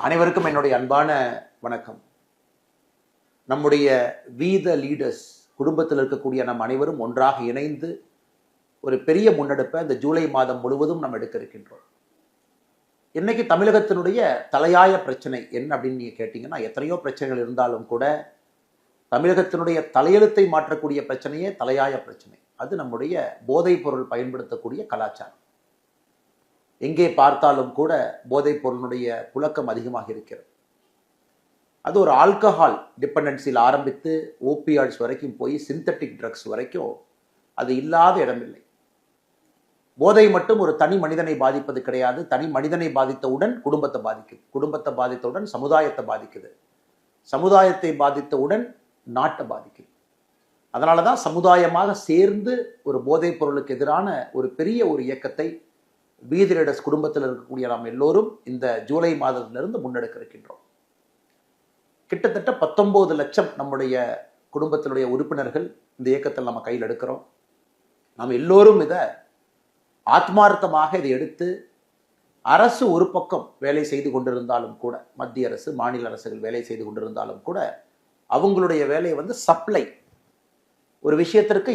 அனைவருக்கும் என்னுடைய அன்பான வணக்கம். நம்முடைய வீத லீடர்ஸ் குடும்பத்தில் இருக்கக்கூடிய நம் அனைவரும் ஒன்றாக இணைந்து ஒரு பெரிய முன்னெடுப்பை இந்த ஜூலை மாதம் முழுவதும் நம்ம எடுக்க இருக்கின்றோம். இன்னைக்கு தமிழகத்தினுடைய தலையாய பிரச்சனை என்ன அப்படின்னு நீங்க கேட்டீங்கன்னா, எத்தனையோ பிரச்சனைகள் இருந்தாலும் கூட தமிழகத்தினுடைய தலையெழுத்தை மாற்றக்கூடிய பிரச்சனையே தலையாய பிரச்சனை. அது நம்முடைய போதைப் பொருள் பயன்படுத்தக்கூடிய கலாச்சாரம். எங்கே பார்த்தாலும் கூட போதைப் பொருளுடைய புழக்கம் அதிகமாக இருக்கிறது. அது ஒரு ஆல்கஹால் டிபெண்டன்சியில் ஆரம்பித்து ஓபியாய்ட்ஸ் வரைக்கும் போய் சிந்தட்டிக் ட்ரக்ஸ் வரைக்கும் அது இல்லாத இடமில்லை. போதை மட்டும் ஒரு தனி மனிதனை பாதிப்பது கிடையாது. தனி மனிதனை பாதித்தவுடன் குடும்பத்தை பாதிக்குது, குடும்பத்தை பாதித்தவுடன் சமுதாயத்தை பாதிக்குது, சமுதாயத்தை பாதித்தவுடன் நாட்டை பாதிக்குது. அதனால தான் சமுதாயமாக சேர்ந்து ஒரு போதைப் பொருளுக்கு எதிரான ஒரு பெரிய ஒரு இயக்கத்தை வீதி லீடர்ஸ் குடும்பத்தில் இருக்கக்கூடிய நாம் எல்லோரும் இந்த ஜூலை மாதத்திலிருந்து முன்னெடுக்க இருக்கின்றோம். கிட்டத்தட்ட 19 லட்சம் நம்முடைய குடும்பத்தினுடைய உறுப்பினர்கள் இந்த இயக்கத்தில் நம்ம கையில் எடுக்கிறோம். நாம் எல்லோரும் இதை ஆத்மார்த்தமாக இதை எடுத்து அரசு ஒரு பக்கம் வேலை செய்து கொண்டிருந்தாலும் கூட, மத்திய அரசு மாநில அரசுகள் வேலை செய்து கொண்டிருந்தாலும் கூட அவங்களுடைய வேலை சப்ளை. ஒரு விஷயத்திற்கு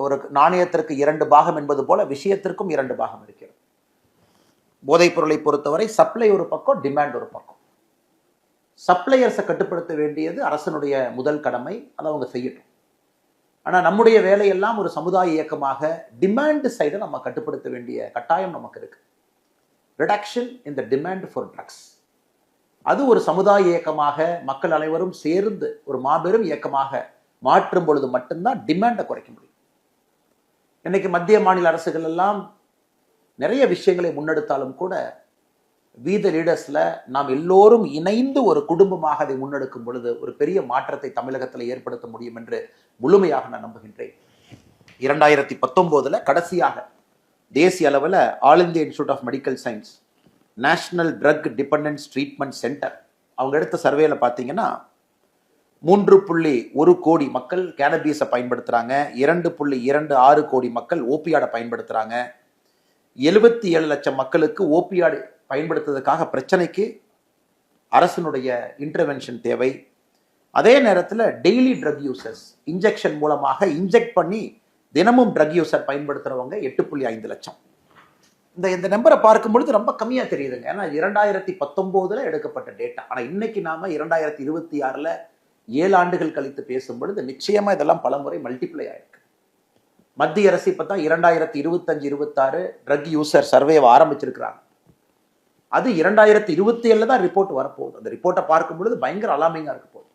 ஒரு நாணயத்திற்கு 2 பாகம் என்பது போல விஷயத்திற்கும் 2 பாகம் இருக்கிறது. போதைப் பொருளை பொறுத்தவரை சப்ளை ஒரு பக்கம், டிமாண்ட் ஒரு பக்கம். சப்ளையர்ஸை கட்டுப்படுத்த வேண்டியது அரசனுடைய முதல் கடமை, அதை அவங்க செய்யட்டும். ஆனால் நம்முடைய வேலையெல்லாம் ஒரு சமுதாய இயக்கமாக டிமாண்ட் சைடை நம்ம கட்டுப்படுத்த வேண்டிய கட்டாயம் நமக்கு இருக்கு. Reduction in the demand for drugs, அது ஒரு சமுதாய இயக்கமாக மக்கள் அனைவரும் சேர்ந்து ஒரு மாபெரும் இயக்கமாக மாற்றும் பொழுது மட்டும்தான் டிமாண்டை குறைக்க முடியும். இன்னைக்கு மத்திய மாநில அரசுகள் எல்லாம் நிறைய விஷயங்களை முன்னெடுத்தாலும் கூட வீத லீடர்ஸ்ல நாம் எல்லோரும் இணைந்து ஒரு குடும்பமாக அதை முன்னெடுக்கும் பொழுது ஒரு பெரிய மாற்றத்தை தமிழகத்தில் ஏற்படுத்த முடியும் என்று முழுமையாக நான் நம்புகின்றேன். 2019 கடைசியாக தேசிய அளவில் All India Institute of Medical Science National Drug Dependence Treatment Centre அவங்க எடுத்த சர்வேல பார்த்தீங்கன்னா 3.1 கோடி மக்கள் கேனபீஸை பயன்படுத்துறாங்க, 2.26 கோடி மக்கள் ஓபியாடை பயன்படுத்துறாங்க, 77 லட்சம் மக்களுக்கு ஓபியாடு பயன்படுத்துவதற்காக பிரச்சனைக்கு அரசினுடைய இன்டர்வென்ஷன் தேவை. அதே நேரத்தில் டெய்லி ட்ரக் யூசர்ஸ் இன்ஜெக்ஷன் மூலமாக இன்ஜெக்ட் பண்ணி தினமும் ட்ரக் யூசர் பயன்படுத்துறவங்க 8.5 லட்சம். இந்த நம்பரை பார்க்கும் பொழுது ரொம்ப கம்மியா தெரியுதுங்க. ஏன்னா 2019 எடுக்கப்பட்ட டேட்டா. ஆனா இன்னைக்கு நாம 2026 7 ஆண்டுகள் கழித்து பேசும் பொழுது நிச்சயமா இதெல்லாம் பல முறை மல்டிப்ளை ஆயிருக்கு. மத்திய அரசு இப்பதான் 2025-26 ட்ரக் யூசர் சர்வே ஆரம்பிச்சிருக்கிறாங்க. அது 2027 தான் ரிப்போர்ட் வரப்போகுது. அந்த ரிப்போர்ட்டை பார்க்கும் பொழுது பயங்கர அலாமிங்கா இருக்க போகுது.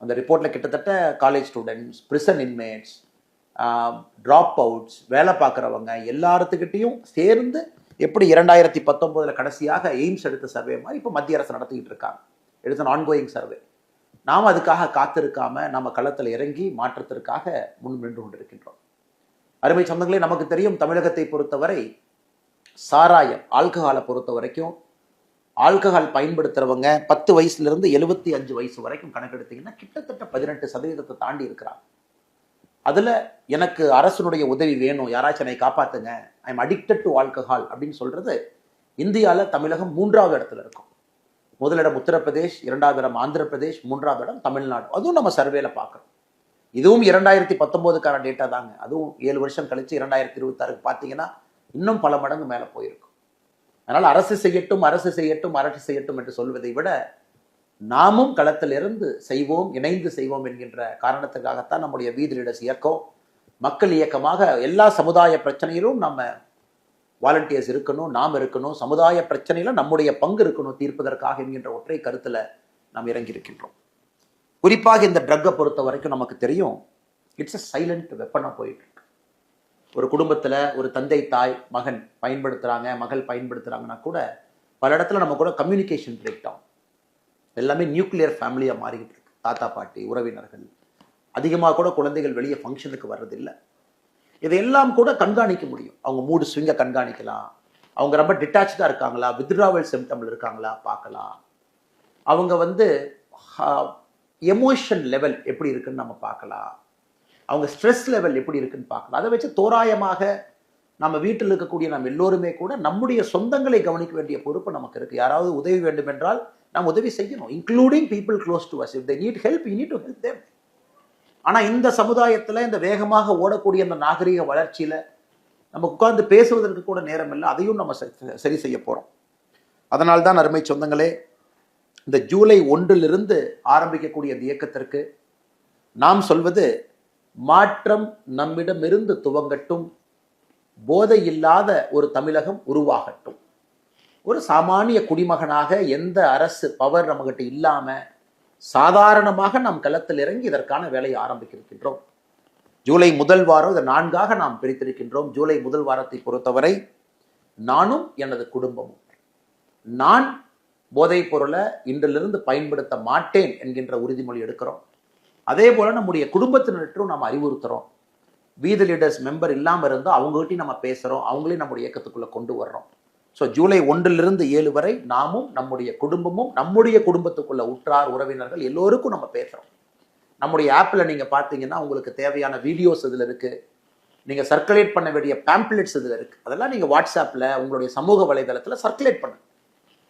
அந்த ரிப்போர்ட்ல கிட்டத்தட்ட college students, prison inmates, drop outs, வேலை பார்க்குறவங்க எல்லாத்துக்கிட்டையும் சேர்ந்து எப்படி 2019 கடைசியாக எய்ம்ஸ் எடுத்த சர்வே மாதிரி இப்போ மத்திய அரசு நடத்திக்கிட்டு இருக்காங்க. It's an ongoing survey. நாம் அதுக்காக காத்திருக்காம நம்ம களத்தில் இறங்கி மாற்றத்திற்காக முன் நின்று கொண்டிருக்கின்றோம். அருமை சொந்தங்களே, நமக்கு தெரியும் தமிழகத்தை பொறுத்தவரை சாராயம் ஆல்கஹாலை பொறுத்த வரைக்கும் ஆல்கஹால் பயன்படுத்துறவங்க 10 வயசுலேருந்து 75 வயசு வரைக்கும் கணக்கெடுத்தீங்கன்னா கிட்டத்தட்ட 18% தாண்டி இருக்கிறாங்க. அதில் எனக்கு அரசனுடைய உதவி வேணும், யாராச்சும் என்னை காப்பாற்றுங்க, I am addicted to alcohol அப்படின்னு சொல்றது இந்தியாவில் தமிழகம் 3வது இடத்துல இருக்கும். முதலிடம் உத்தரப்பிரதேஷ், 2வது இடம் ஆந்திர பிரதேஷ், 3வது இடம் தமிழ்நாடு. அதுவும் நம்ம சர்வேல பார்க்குறோம். இதுவும் 2019 டேட்டா தாங்க. அதுவும் 7 வருஷம் கழிச்சு 2026 பார்த்தீங்கன்னா இன்னும் பல மடங்கு மேலே போயிருக்கும். அதனால் அரசு செய்யட்டும் அரசு செய்யட்டும் அரசு செய்யட்டும் என்று சொல்வதை விட நாமும் களத்திலிருந்து செய்வோம், இணைந்து செய்வோம் என்கின்ற காரணத்துக்காகத்தான் நம்முடைய வீதி லீடர்ஸ் இயக்கம் மக்கள் இயக்கமாக எல்லா சமுதாய பிரச்சனையிலும் நம்ம வாலண்டியர்ஸ் இருக்கணும், நாம் இருக்கணும், சமுதாய பிரச்சனையில நம்முடைய பங்கு இருக்கணும் தீர்ப்பதற்காக என்கின்ற ஒற்றை கருத்துல நாம் இறங்கி இருக்கின்றோம். குறிப்பாக இந்த ட்ரக்கை பொறுத்த வரைக்கும் நமக்கு தெரியும், இட்ஸ் அ சைலண்ட் வெப்பனா போயிட்டு இருக்கு. ஒரு குடும்பத்துல ஒரு தந்தை தாய் மகன் பயன்படுத்துறாங்க, மகள் பயன்படுத்துறாங்கன்னா கூட பல இடத்துல நம்ம கூட கம்யூனிகேஷன் பிரேக் டவுன். எல்லாமே நியூக்ளியர் ஃபேமிலியா மாறிக்கிட்டு இருக்கு. தாத்தா பாட்டி உறவினர்கள் அதிகமாக கூட குழந்தைகள் வெளியே ஃபங்க்ஷனுக்கு வர்றதில்லை. இதையெல்லாம் கூட கண்காணிக்க முடியும். அவங்க மூடு ஸ்விங்கை கண்காணிக்கலாம், அவங்க ரொம்ப டிட்டாச்சாக இருக்காங்களா, வித்ட்ராவல் சிம்டம்ல இருக்காங்களா பார்க்கலாம், அவங்க எமோஷன் லெவல் எப்படி இருக்குன்னு நம்ம பார்க்கலாம், அவங்க ஸ்ட்ரெஸ் லெவல் எப்படி இருக்குன்னு பார்க்கலாம். அதை வச்சு தோராயமாக நம்ம வீட்டில் இருக்கக்கூடிய நம்ம எல்லோருமே கூட நம்முடைய சொந்தங்களை கவனிக்க வேண்டிய பொறுப்பு நமக்கு இருக்கு. யாராவது உதவி வேண்டும் என்றால் நாம் உதவி செய்யணும், including people close to us. If they need help, you need to help them. ஆனா இந்த சமுதாயத்துல இந்த வேகமாக ஓடக்கூடிய அந்த நாகரிக வளர்ச்சியில நம்ம உட்கார்ந்து பேசுவதற்கு கூட நேரம் இல்லை. அதையும் நம்ம சரி செய்ய போறோம். அதனால்தான் அருமை சொந்தங்களே, இந்த ஜூலை 1 ஆரம்பிக்கக்கூடிய இந்த இயக்கத்திற்கு நாம் சொல்வது, மாற்றம் நம்மிடமிருந்து துவங்கட்டும், போதை இல்லாத ஒரு தமிழகம் உருவாகட்டும். ஒரு சாமானிய குடிமகனாக எந்த அரசு பவர் நம்மகிட்ட இல்லாம சாதாரணமாக நாம் களத்தில் இறங்கி இதற்கான வேலையை ஆரம்பிக்கின்றோம். ஜூலை முதல் வாரம் இதை 4ஆக நாம் பிரித்திருக்கின்றோம். ஜூலை முதல் வாரத்தை பொறுத்தவரை நானும் எனது குடும்பமும், நான் போதைப் பொருளை இன்றிலிருந்து பயன்படுத்த மாட்டேன் என்கின்ற உறுதிமொழி எடுக்கிறோம். அதே போல நம்முடைய குடும்பத்தினரும் நாம் அறிவுறுத்துறோம். வீதி லீடர்ஸ் மெம்பர் இல்லாமல் இருந்தால் அவங்ககிட்டையும் நம்ம பேசுகிறோம், அவங்களையும் நம்முடைய இயக்கத்துக்குள்ளே கொண்டு வர்றோம். ஸோ ஜூலை 1 வரை நாமும் நம்முடைய குடும்பமும் நம்முடைய குடும்பத்துக்குள்ள உற்றார் உறவினர்கள் எல்லோருக்கும் நம்ம பேசுகிறோம். நம்முடைய ஆப்பில் நீங்கள் பார்த்தீங்கன்னா உங்களுக்கு தேவையான வீடியோஸ் இதில் இருக்குது. நீங்கள் சர்க்குலேட் பண்ண வேண்டிய பேம்ப்ளெட்ஸ் இதில் இருக்குது. அதெல்லாம் நீங்கள் வாட்ஸ்அப்பில் உங்களுடைய சமூக வலைதளத்தில் சர்க்குலேட் பண்ணுங்க.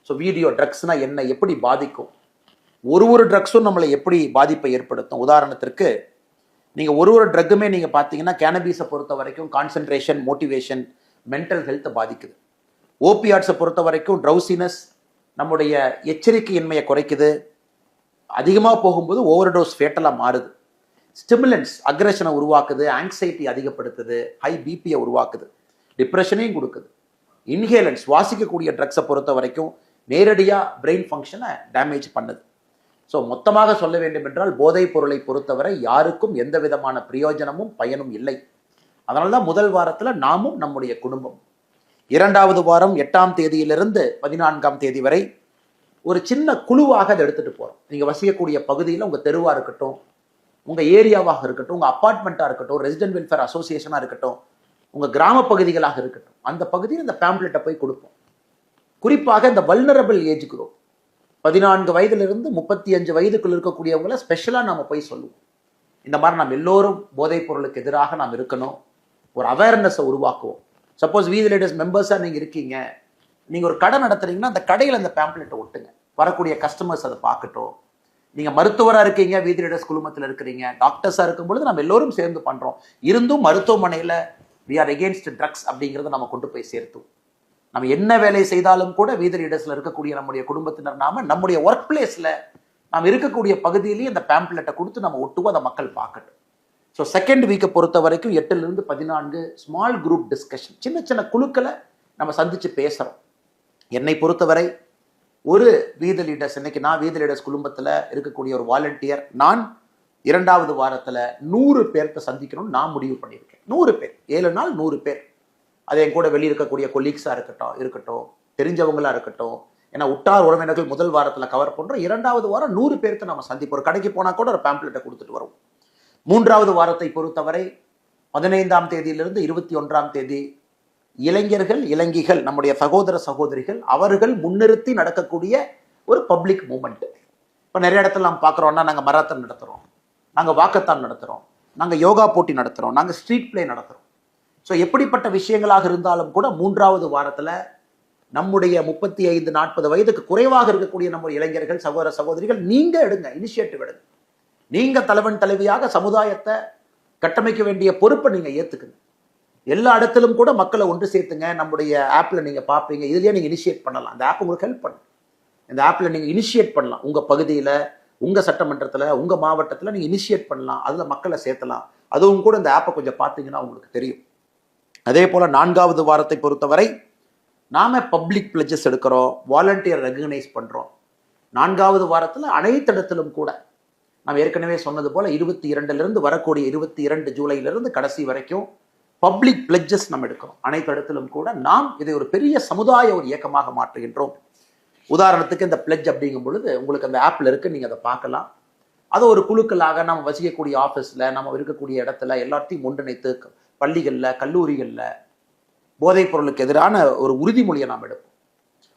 ஸோ வீடியோ ட்ரக்ஸ்னால் என்ன, எப்படி பாதிக்கும், ஒரு ட்ரக்ஸும் நம்மளை எப்படி பாதிப்பை ஏற்படுத்தும். உதாரணத்திற்கு நீங்கள் ஒரு ட்ரக்குமே நீங்கள் பார்த்தீங்கன்னா கேனபீஸை பொறுத்த வரைக்கும் கான்சன்ட்ரேஷன், மோட்டிவேஷன், மென்டல் ஹெல்த்தை பாதிக்குது. ஓபியாட்ஸை பொறுத்த வரைக்கும் ட்ரௌசினஸ், நம்முடைய எச்சரிக்கையின்மையை குறைக்குது. அதிகமாக போகும்போது ஓவர்டோஸ் ஃபேட்டலாக மாறுது. ஸ்டிமுலன்ஸ் அக்ரெஷனை உருவாக்குது, ஆங்ஸைட்டி அதிகப்படுத்துது, ஹை பிபியை உருவாக்குது, டிப்ரெஷனையும் கொடுக்குது. இன்ஹேலன்ஸ் சுவாசிக்கக்கூடிய ட்ரக்ஸை பொறுத்த வரைக்கும் நேரடியாக பிரெயின் ஃபங்க்ஷனை டேமேஜ் பண்ணுது. ஸோ மொத்தமாக சொல்ல வேண்டும் என்றால் போதைப் பொருளை பொறுத்தவரை யாருக்கும் எந்த விதமான பிரயோஜனமும் பயனும் இல்லை. அதனால தான் முதல் வாரத்தில் நாமும் நம்முடைய குடும்பம், 2வது வாரம் 8ஆம் தேதியிலிருந்து 14ஆம் தேதி வரை ஒரு சின்ன குழுவாக அதை எடுத்துட்டு போகிறோம். நீங்கள் வசிக்கக்கூடிய பகுதியில் உங்கள் தெருவாக இருக்கட்டும், உங்கள் ஏரியாவாக இருக்கட்டும், உங்கள் அப்பார்ட்மெண்ட்டாக இருக்கட்டும், ரெசிடென்ட் வெல்ஃபேர் அசோசியேஷனாக இருக்கட்டும், உங்கள் கிராம பகுதிகளாக இருக்கட்டும், அந்த பகுதியில் இந்த பேம்ப்ளெட்டை போய் கொடுப்போம். குறிப்பாக இந்த வல்னரபிள் ஏஜ் குரூப் 14 வயதிலிருந்து 35 வயதுக்குள் இருக்கக்கூடியவங்களை ஸ்பெஷலாக நாம் போய் சொல்லுவோம். இந்த மாதிரி நாம் எல்லோரும் போதைப் பொருளுக்கு எதிராக நாம் இருக்கணும், ஒரு அவேர்னஸை உருவாக்குவோம். சப்போஸ் வீதி லீடர்ஸ் மெம்பர்ஸாக நீங்கள் இருக்கீங்க, நீங்கள் ஒரு கடை நடத்துறீங்கன்னா அந்த கடையில் அந்த பேம்ப்ளெட்டை ஒட்டுங்க, வரக்கூடிய கஸ்டமர்ஸ் அதை பார்க்கட்டும். நீங்கள் மருத்துவராக இருக்கீங்க, வீதி லீடர்ஸ் குழுமத்தில் இருக்கிறீங்க, டாக்டர்ஸாக இருக்கும் பொழுது நம்ம எல்லோரும் சேர்ந்து பண்ணுறோம். இருந்தும் மருத்துவமனையில் வி ஆர் எகெயின்ஸ்ட் ட்ரக்ஸ் அப்படிங்கிறத நம்ம கொண்டு போய் சேர்த்தோம். நம்ம என்ன வேலை செய்தாலும் கூட வீதி லீடர்ஸ்ல இருக்கக்கூடிய நம்முடைய குடும்பத்தினர் நாம நம்முடைய ஒர்க் பிளேஸ்ல நாம் இருக்கக்கூடிய பகுதியிலேயே இந்த பேம்ப்ளெட்டை கொடுத்து நம்ம ஒட்டுவோம், அதை மக்கள் பார்க்கட்டும். ஸோ செகண்ட் வீக்கை பொறுத்த வரைக்கும் 8லிருந்து 14 ஸ்மால் குரூப் டிஸ்கஷன், சின்ன சின்ன குழுக்களை நம்ம சந்திச்சு பேசுறோம். என்னை பொறுத்தவரை ஒரு வீதி லீடர்ஸ், இன்னைக்கு நான் வீதி லீடர்ஸ் குடும்பத்தில் இருக்கக்கூடிய ஒரு வாலண்டியர், நான் 2வது வாரத்தில் 100 பேர்த்த சந்திக்கணும்னு நான் முடிவு பண்ணியிருக்கேன். 100 பேர், 7 நாள் 100 பேர். அது என் கூட வெளியே இருக்கக்கூடிய கொலீக்ஸாக இருக்கட்டும், தெரிஞ்சவங்களா இருக்கட்டும். ஏன்னா உற்றார் உறவினர்கள் முதல் வாரத்தில் கவர் பண்ணுறோம். 2வது வாரம் 100 பேர்த்த நம்ம சந்திப்போம். ஒரு கடைக்கு போனால் கூட ஒரு பேம்ப்ளெட்டை கொடுத்துட்டு வரும். 3வது வாரத்தை பொறுத்தவரை 15ஆம் தேதியிலிருந்து 21ஆம் தேதி இளைஞர்கள், இளைஞிகள், நம்முடைய சகோதர சகோதரிகள், அவர்கள் முன்னிறுத்தி நடக்கக்கூடிய ஒரு பப்ளிக் மூமெண்ட். இப்போ நிறைய இடத்துல நம்ம பார்க்குறோம்னா, நாங்கள் மராத்தான் நடத்துகிறோம், நாங்கள் வாக்கத்தான் நடத்துகிறோம், நாங்கள் யோகா போட்டி நடத்துகிறோம், நாங்கள் ஸ்ட்ரீட் பிளே நடத்துகிறோம். ஸோ எப்படிப்பட்ட விஷயங்களாக இருந்தாலும் கூட 3வது வாரத்தில் நம்முடைய 35-40 வயதுக்கு குறைவாக இருக்கக்கூடிய நம்முடைய இளைஞர்கள், சகோதர சகோதரிகள், நீங்க எடுங்க, இனிஷியேட்டிவ் எடுங்க. நீங்க தலைவன் தலைவியாக சமுதாயத்தை கட்டமைக்க வேண்டிய பொறுப்பை நீங்க ஏத்துக்குங்க. எல்லா இடத்திலும் கூட மக்களை ஒன்று சேர்த்துங்க. நம்முடைய ஆப்ல நீங்க பார்ப்பீங்க, இதுலயே நீங்க இனிஷியேட் பண்ணலாம். அந்த ஆப் உங்களுக்கு ஹெல்ப் பண்ணும். இந்த ஆப்ல நீங்க இனிஷியேட் பண்ணலாம். உங்க பகுதியில, உங்க சட்டமன்றத்துல, உங்க மாவட்டத்துல நீங்க இனிஷியேட் பண்ணலாம். அதுல மக்களை சேர்த்தலாம். அதுவும் கூட இந்த ஆப்பை கொஞ்சம் பார்த்தீங்கன்னா உங்களுக்கு தெரியும். அதே போல 4வது வாரத்தை பொறுத்தவரை நாம பப்ளிக் பிளட்ஜஸ் எடுக்கிறோம், வாலண்டியர் ரெகக்னைஸ் பண்றோம். 4வது வாரத்தில் அனைத்து இடத்திலும் கூட நாம் ஏற்கனவே சொன்னது போல 22லிருந்து வரக்கூடிய 22 ஜூலையிலிருந்து கடைசி வரைக்கும் பப்ளிக் பிளட்ஜஸ் நம்ம எடுக்கிறோம். அனைத்து இடத்திலும் கூட நாம் இதை ஒரு பெரிய சமுதாய ஒரு இயக்கமாக மாற்றுகின்றோம். உதாரணத்துக்கு இந்த பிளட்ஜ் அப்படிங்கும் பொழுது உங்களுக்கு அந்த ஆப்ல இருக்கு, நீங்க அதை பார்க்கலாம். அதை ஒரு குழுக்களாக நம்ம வசிக்கக்கூடிய ஆஃபீஸில், நம்ம இருக்கக்கூடிய இடத்துல எல்லாத்தையும் ஒன்றிணைத்து பள்ளிகளில், கல்லூரிகளில் போதைப் பொருளுக்கு எதிரான ஒரு உறுதிமொழியை நாம் எடுப்போம்.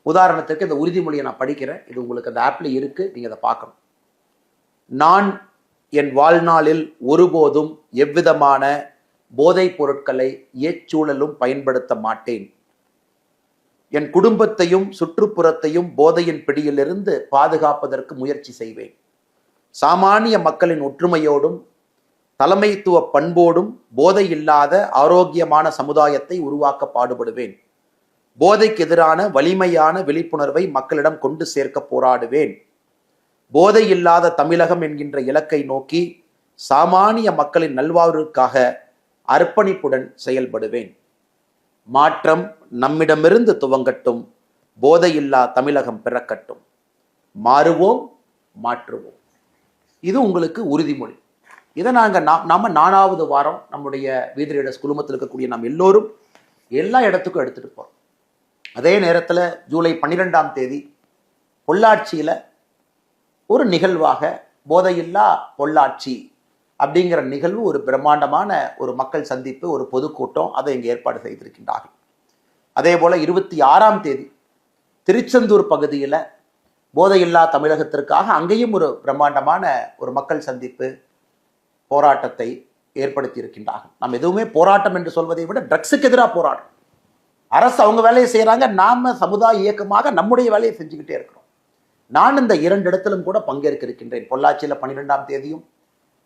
உதாரணத்துக்கு இந்த உறுதிமொழியை நான் படிக்கிறேன், இது உங்களுக்கு அந்த ஆப்ல இருக்கு, நீங்க அதை பார்க்கணும். நான் என் வாழ்நாளில் ஒருபோதும் எவ்விதமான போதைப் பொருட்களை எச்சூழலும் பயன்படுத்த மாட்டேன். என் குடும்பத்தையும் சுற்றுப்புறத்தையும் போதையின் பிடியிலிருந்து பாதுகாப்பதற்கு முயற்சி செய்வேன். சாமானிய மக்களின் ஒற்றுமையோடும் தலைமைத்துவ பண்போடும் போதை இல்லாத ஆரோக்கியமான சமுதாயத்தை உருவாக்க பாடுபடுவேன். போதைக்கு எதிரான வலிமையான விழிப்புணர்வை மக்களிடம் கொண்டு சேர்க்க போராடுவேன். போதை இல்லாத தமிழகம் என்கின்ற இலக்கை நோக்கி சாமானிய மக்களின் நல்வாழ்வுக்காக அர்ப்பணிப்புடன் செயல்படுவேன். மாற்றம் நம்மிடமிருந்து துவங்கட்டும். போதையில்லா தமிழகம் பிறக்கட்டும். மாறுவோம், மாற்றுவோம். இது உங்களுக்கு உறுதிமொழி. இதை நாம 4வது வாரம் நம்முடைய வீதி ரீடர்ஸ் குழுமத்தில் இருக்கக்கூடிய நாம் எல்லோரும் எல்லா இடத்துக்கும் எடுத்துட்டு போறோம். அதே நேரத்தில் ஜூலை 12ஆம் தேதி பொள்ளாச்சியில ஒரு நிகழ்வாக போதையில்லா பொள்ளாச்சி அப்படிங்கிற நிகழ்வு, ஒரு பிரம்மாண்டமான ஒரு மக்கள் சந்திப்பு, ஒரு பொதுக்கூட்டம், அதை இங்கே ஏற்பாடு செய்திருக்கின்றார்கள். அதே போல 26ஆம் தேதி திருச்செந்தூர் பகுதியில் போதையில்லா தமிழகத்திற்காக அங்கேயும் ஒரு பிரம்மாண்டமான ஒரு மக்கள் சந்திப்பு போராட்டத்தை ஏற்படுத்தி இருக்கின்றார்கள். நாம் எதுவுமே போராட்டம் என்று சொல்வதை விட ட்ரக்ஸுக்கு எதிராக போராட்டம். அரசு அவங்க வேலையை செய்யறாங்க, நாம சமுதாய இயக்கமாக நம்முடைய வேலையை செஞ்சுக்கிட்டே இருக்கிறோம். நான் இந்த 2 இடத்திலும் கூட பங்கேற்க இருக்கின்றேன். பொள்ளாச்சியில 12ஆம் தேதியும்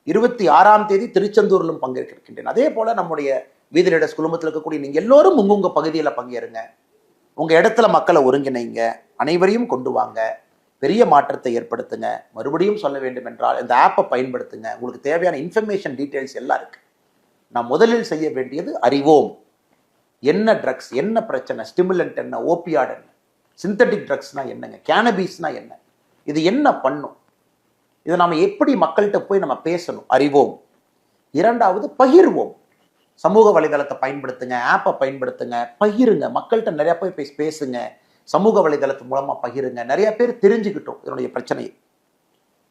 26ஆம் தேதி திருச்செந்தூரிலும் பங்கேற்க இருக்கின்றேன். அதே போல நம்முடைய வீதி ரீடர்ஸ் குழுமத்தில் இருக்கக்கூடிய நீங்க எல்லோரும் உங்க பகுதியில் பங்கேறுங்க. உங்க இடத்துல மக்களை ஒருங்கிணைங்க, அனைவரையும் கொண்டு வாங்க, பெரிய மாற்றத்தை ஏற்படுத்துங்க. மறுபடியும் சொல்ல வேண்டும் என்றால் இந்த ஆப்பை பயன்படுத்துங்க. உங்களுக்கு தேவையான இன்ஃபர்மேஷன் டீட்டெயில்ஸ் எல்லாம் இருக்கு. நான் முதலில் செய்ய வேண்டியது அறிவோம். என்ன ட்ரக்ஸ், என்ன பிரச்சனை, ஸ்டிமுலண்ட் என்ன, ஓபியாட் என்ன, சிந்தட்டிக் ட்ரக்ஸ்னா என்னங்க, கேனபீஸ்னா என்ன, இது என்ன பண்ணும், இதை நாம எப்படி மக்கள்கிட்ட போய் நம்ம பேசணும், அறிவோம். 2வது பகிர்வோம். சமூக வலைதளத்தை பயன்படுத்துங்க, ஆப்பை பயன்படுத்துங்க, பகிருங்க, மக்கள்கிட்ட நிறைய போய் பேசுங்க. சமூக வலைதளத்து மூலமா பகிருங்க, நிறைய பேர் தெரிஞ்சுக்கிட்டோம் இதனுடைய பிரச்சனையை.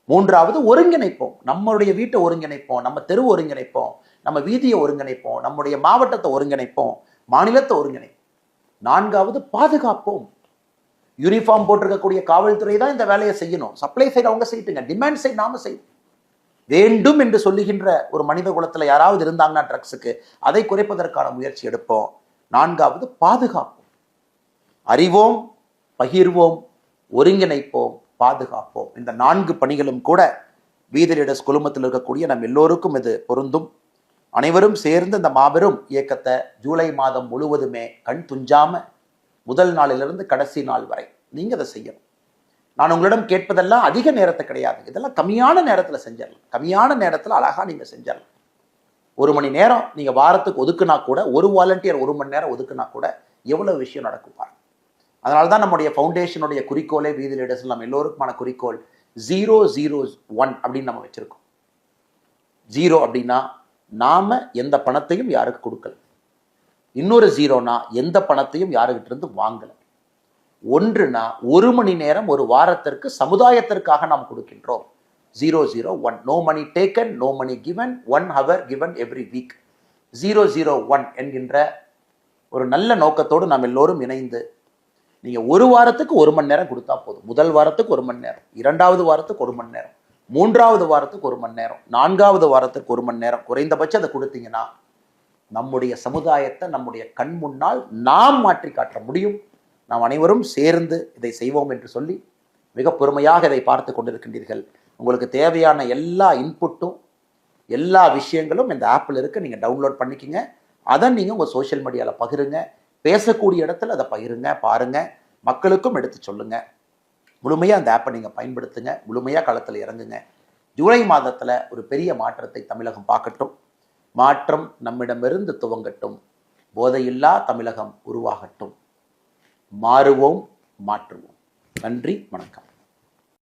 3வது ஒருங்கிணைப்போம். நம்மளுடைய வீட்டை ஒருங்கிணைப்போம், நம்ம தெரு ஒருங்கிணைப்போம், நம்ம வீதியை ஒருங்கிணைப்போம், நம்முடைய மாவட்டத்தை ஒருங்கிணைப்போம், மாநிலத்தை ஒருங்கிணைப்போம். 4வது பாதுகாப்போம். யூனிஃபார்ம் போட்டிருக்கக்கூடிய காவல்துறை தான் இந்த வேலையை செய்யணும். சப்ளை சைடு அவங்க செய்யட்டுங்க, டிமாண்ட் சைடு நாம செய்யணும். வேண்டும் என்று சொல்லுகின்ற ஒரு மனித குலத்துல யாராவது இருந்தாங்கன்னா ட்ரக்ஸுக்கு, அதை குறைப்பதற்கான முயற்சி எடுப்போம். 4வது பாதுகாப்போம். அறிவோம், பகிர்வோம், ஒருங்கிணைப்போம், பாதுகாப்போம். இந்த 4 பணிகளும் கூட வீதி ரீடர்ஸ் குழுமத்தில் இருக்கக்கூடிய நம் எல்லோருக்கும் இது பொருந்தும். அனைவரும் சேர்ந்து இந்த மாபெரும் இயக்கத்தை ஜூலை மாதம் முழுவதுமே கண் துஞ்சாம முதல் நாளிலிருந்து கடைசி நாள் வரை நீங்க அதை செய்யணும். நான் உங்களிடம் கேட்பதெல்லாம் அதிக நேரத்தை கிடையாது, இதெல்லாம் கம்மியான நேரத்தில் செஞ்சிடலாம். கம்மியான நேரத்தில் அழகா நீங்க செஞ்சிடலாம். 1 மணி நேரம் நீங்க வாரத்துக்கு ஒதுக்குனா கூட, ஒரு வாலண்டியர் 1 மணி நேரம் ஒதுக்குனா கூட எவ்வளவு விஷயம் நடக்கும் பாருங்க. அதனால்தான் நம்முடைய ஃபவுண்டேஷனுடைய குறிக்கோளே வீதி ரீடர்ஸ் நம்ம எல்லோருக்குமான குறிக்கோள் 001 அப்படின்னு நம்ம வச்சிருக்கோம். 0 அப்படின்னா நாம எந்த பணத்தையும் யாருக்கு கொடுக்கல. இன்னொரு 0னா எந்த பணத்தையும் யாருக்கிட்ட இருந்து வாங்கல. 1னா 1 மணி நேரம் ஒரு வாரத்திற்கு சமுதாயத்திற்காக நாம் கொடுக்கின்றோம். 001. No money taken, no money given, 1 hour given every week. 001 என்கின்ற ஒரு நல்ல நோக்கத்தோடு நாம் எல்லோரும் இணைந்து, நீங்க ஒரு வாரத்துக்கு 1 மணி நேரம் கொடுத்தா போதும். முதல் வாரத்துக்கு 1 மணி நேரம், 2வது வாரத்துக்கு 1 மணி நேரம், 3வது வாரத்துக்கு 1 மணி நேரம், 4வது வாரத்துக்கு 1 மணி நேரம், குறைந்தபட்சம் அதை கொடுத்தீங்கன்னா நம்முடைய சமுதாயத்தை நம்முடைய கண் முன்னால் நாம் மாற்றி காட்ட முடியும். நாம் அனைவரும் சேர்ந்து இதை செய்வோம் என்று சொல்லி மிக பொறுமையாக இதை பார்த்து கொண்டிருக்கின்றீர்கள். உங்களுக்கு தேவையான எல்லா இன்புட்டும் எல்லா விஷயங்களும் இந்த ஆப்பில் இருக்கு. நீங்கள் டவுன்லோட் பண்ணிக்கங்க. அதை நீங்கள் உங்கள் சோஷியல் மீடியாவில் பகிருங்க. பேசக்கூடிய இடத்துல அதை பகிருங்க, பாருங்க, மக்களுக்கும் எடுத்து சொல்லுங்க. முழுமையாக அந்த ஆப்பை நீங்கள் பயன்படுத்துங்க. முழுமையாக களத்தில் இறங்குங்க. ஜூலை மாதத்தில் ஒரு பெரிய மாற்றத்தை தமிழகம் பார்க்கட்டும். மாற்றம் நம்மிடமிருந்து துவங்கட்டும். போதையில்லா தமிழகம் உருவாகட்டும். மாறுவோம், மாற்றுவோம். நன்றி, வணக்கம்.